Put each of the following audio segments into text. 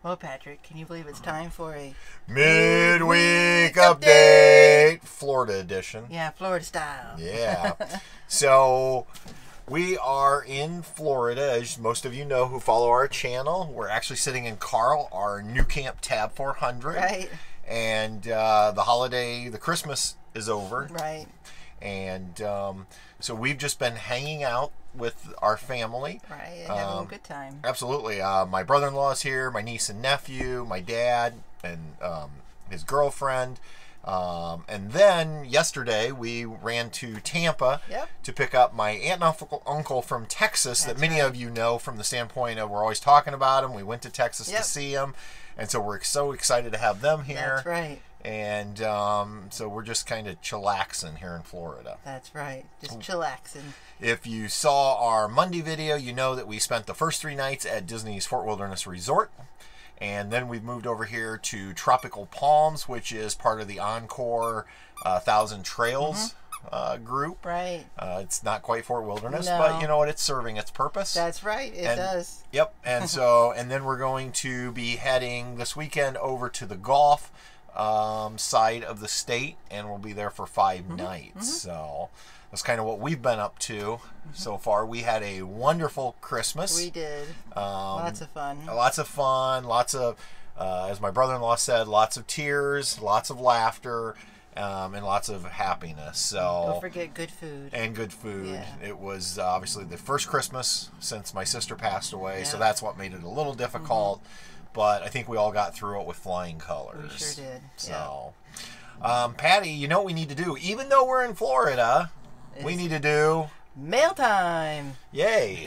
Well, Patrick, can you believe it's time for a Midweek Update, Florida edition. Yeah, Florida style. Yeah. So we are in Florida, as most of you know who follow our channel. We're actually sitting in Carl, our new camp Tab 400. Right. And the Christmas is over. Right. And so we've just been hanging out with our family. Right, and having a good time. Absolutely. My brother-in-law is here, my niece and nephew, my dad, and his girlfriend. And then yesterday we ran to Tampa to pick up my aunt and uncle from Texas. That many of you know from the standpoint of we're always talking about them. We went to Texas to see them. And so we're so excited to have them here. That's right. And so we're just kind of chillaxing here in Florida. That's right. Just chillaxing. If you saw our Monday video, you know that we spent the first 3 nights at Disney's Fort Wilderness Resort. And then we've moved over here to Tropical Palms, which is part of the Encore 1,000 Trails group. Right. It's not quite Fort Wilderness, No. but you know what? It's serving its purpose. That's right. It does. Yep. And so, and then we're going to be heading this weekend over to the Gulf side of the state, and we'll be there for 5 nights. So that's kind of what we've been up to so far. We had a wonderful Christmas. We did. Lots of fun. Lots of fun. Lots of, as my brother-in-law said, lots of tears, lots of laughter, and lots of happiness. So don't forget good food. And good food. Yeah. It was obviously the first Christmas since my sister passed away, so that's what made it a little difficult. But I think we all got through it with flying colors. We sure did. So, Patty, you know what we need to do? Even though we're in Florida, we need to do mail time. Yay!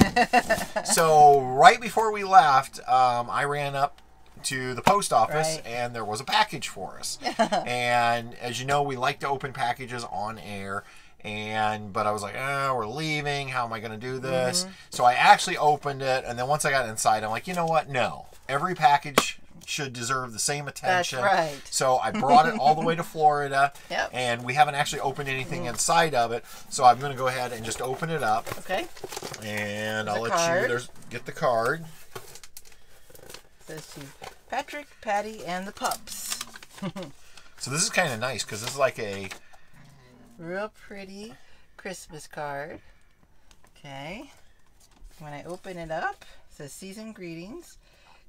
So right before we left, I ran up to the post office, and there was a package for us. And as you know, we like to open packages on air. But I was like, we're leaving. How am I going to do this? So I actually opened it, and then once I got inside, I'm like, you know what? No. Every package should deserve the same attention. That's right. So I brought it all the way to Florida, Yep. and we haven't actually opened anything inside of it. So I'm going to go ahead and just open it up. Okay. And I'll let you get the card. Says to Patrick, Patty, and the pups. So this is kind of nice because this is like a real pretty Christmas card. Okay. When I open it up, it says season greetings.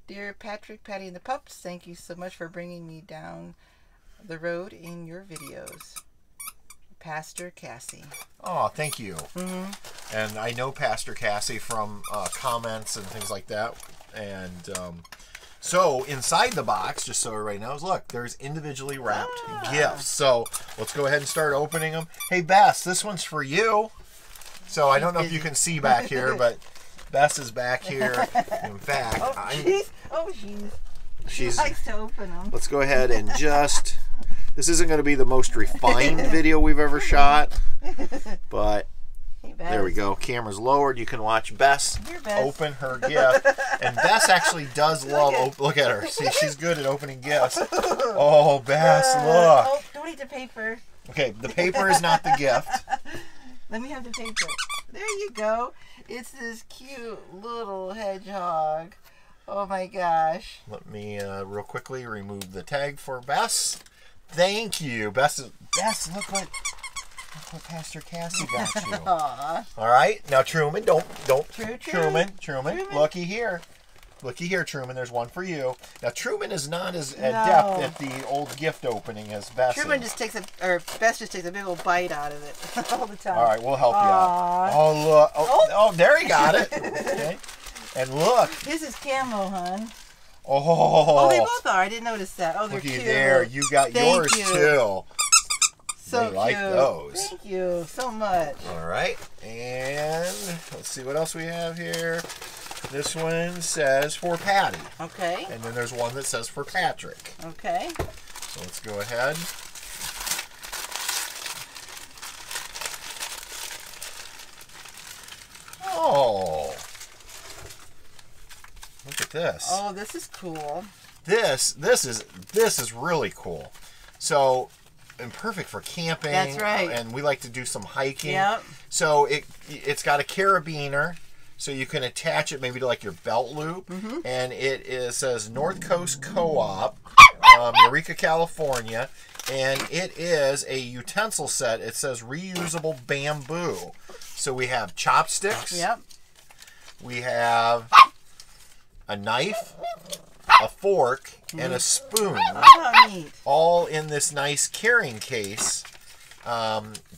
Dear Patrick, Patty, and the pups, thank you so much for bringing me down the road in your videos. Pastor Cassie. Oh, thank you. And I know Pastor Cassie from comments and things like that. And so inside the box, just so everybody knows, look, there's individually wrapped gifts. So let's go ahead and start opening them. Hey, Bess, this one's for you. So I don't know if you can see back here, but Bess is back here. In fact, she likes to open them. Let's go ahead and just, this isn't going to be the most refined video we've ever shot, but there we go. Camera's lowered. You can watch Bess open her gift. And Bess actually does love, look at her. See, she's good at opening gifts. Oh, Bess, look. Oh, don't eat the paper. Okay, the paper is not the gift. Let me have the paper. There you go. It's this cute little hedgehog. Oh my gosh. Let me real quickly remove the tag for Bess. Thank you. Bess, look what Pastor Cassie got you. Aww. All right. Now, Truman, don't. Truman. Looky here, Truman. There's one for you. Now, Truman is not as adept at the old gift opening as Bess. Truman just takes Bess just takes a big old bite out of it all the time. All right, we'll help you out. Oh, look. Oh, there he got it. Okay. And look. This is camo, hon. Oh, they both are. I didn't notice that. Oh, they're looky cute. there. You got yours, too. So they like those. Thank you so much. All right. And let's see what else we have here. This one says for Patty. Okay. And then there's one that says for Patrick. Okay. So let's go ahead. Oh. Look at this. Oh, this is cool. This is really cool. So, and perfect for camping. That's right. And we like to do some hiking. Yep. So it's got a carabiner. so you can attach it maybe to like your belt loop. And it says North Coast Co-op, Eureka, California, and it is a utensil set. It says reusable bamboo. So we have chopsticks. Yep. We have a knife, a fork, and a spoon, Oh, neat. all in this nice carrying case.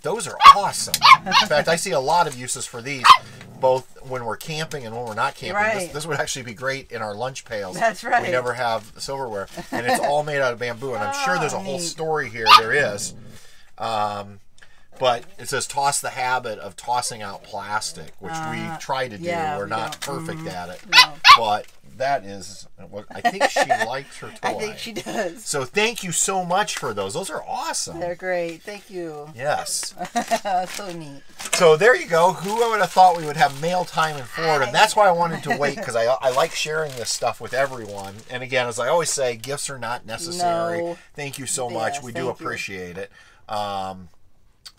Those are awesome. In fact, I see a lot of uses for these, both when we're camping and when we're not camping. Right. This would actually be great in our lunch pails. That's right. We never have silverware. And it's all made out of bamboo. And I'm sure there's a whole neat. story here. There is. But it says toss the habit of tossing out plastic, which we try to do. Yeah, we're we not don't. perfect at it. No. But that is what I think she likes her toy. I think she does. So thank you so much for those. Those are awesome. They're great. Thank you. Yes. So neat. So there you go. Who would have thought we would have mail time in Florida? And that's why I wanted to wait, because I like sharing this stuff with everyone. And again, as I always say, gifts are not necessary. No. Thank you so much. Yes, We do thank you. appreciate it.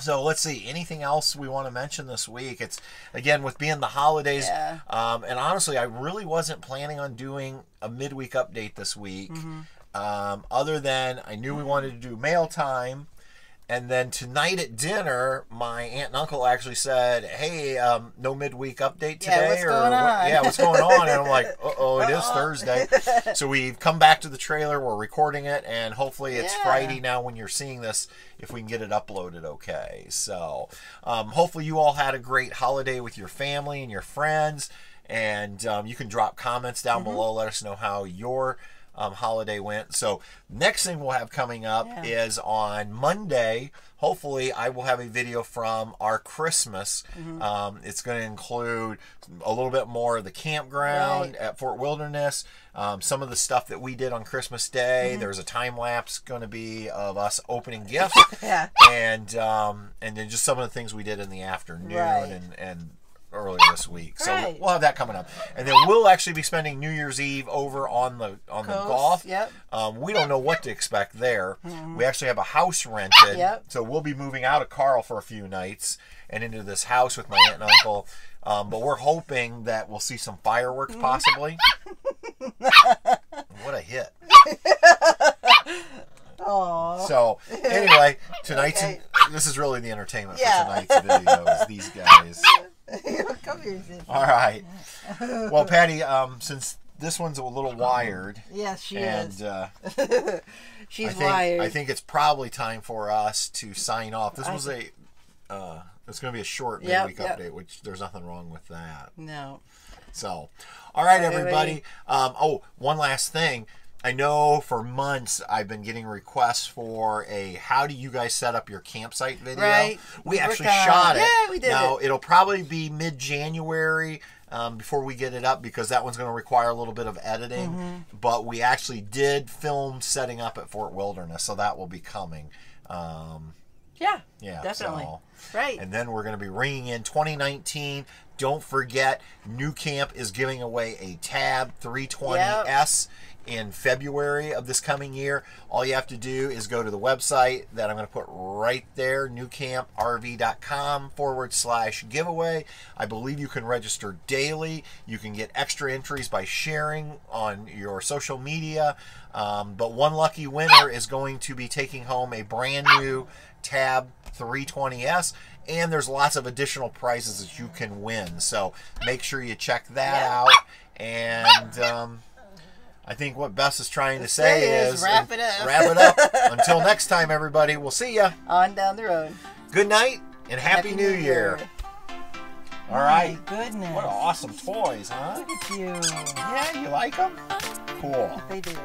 So let's see. Anything else we want to mention this week? It's, again, with being the holidays. Yeah. And honestly, I really wasn't planning on doing a midweek update this week. Other than I knew we wanted to do mail time. And then tonight at dinner, my aunt and uncle actually said, "Hey, no midweek update today." Yeah, what's going on? Yeah, what's going on? And I'm like, "Uh-oh, it is Thursday." So we've come back to the trailer. We're recording it, and hopefully it's Friday now when you're seeing this, if we can get it uploaded okay. So hopefully you all had a great holiday with your family and your friends. And you can drop comments down below. Let us know how your holiday went. So next thing we'll have coming up is on Monday. Hopefully I will have a video from our Christmas. It's going to include a little bit more of the campground at Fort Wilderness, some of the stuff that we did on Christmas Day. There's a time lapse going to be of us opening gifts, and then just some of the things we did in the afternoon and earlier this week. So we'll have that coming up. And then we'll actually be spending New Year's Eve over on the Gulf. We don't know what to expect there. We actually have a house rented. So we'll be moving out of Carl for a few nights and into this house with my aunt and uncle. But we're hoping that we'll see some fireworks possibly. What a hit. Aww. So anyway, tonight's this is really the entertainment for tonight's video is these guys. Come here, Zippy. All right. Well, Patty, since this one's a little wired, yes, she is. She's wired. I think it's probably time for us to sign off. This was it's going to be a short midweek update, which there's nothing wrong with that. No. So, all right, everybody. Oh, one last thing. I know for months I've been getting requests for a how do you guys set up your campsite video. Right. We actually shot it. Yeah, we did Now, it'll probably be mid-January before we get it up, because that one's going to require a little bit of editing. But we actually did film setting up at Fort Wilderness, so that will be coming. Yeah, definitely. So, right. And then we're going to be ringing in 2019. Don't forget, New Camp is giving away a Tab 320S in February of this coming year. All you have to do is go to the website that I'm going to put right there, newcamprv.com/giveaway. I believe you can register daily. You can get extra entries by sharing on your social media. But one lucky winner is going to be taking home a brand new Tab 320S. And there's lots of additional prizes that you can win. So make sure you check that out. And I think what Bess is trying to say is wrap it up. Wrap it up. Until next time, everybody. We'll see ya. On down the road. Good night and Happy New Year. All right. My goodness. What awesome toys, huh? Look at you. Yeah, you like them? Cool. They do.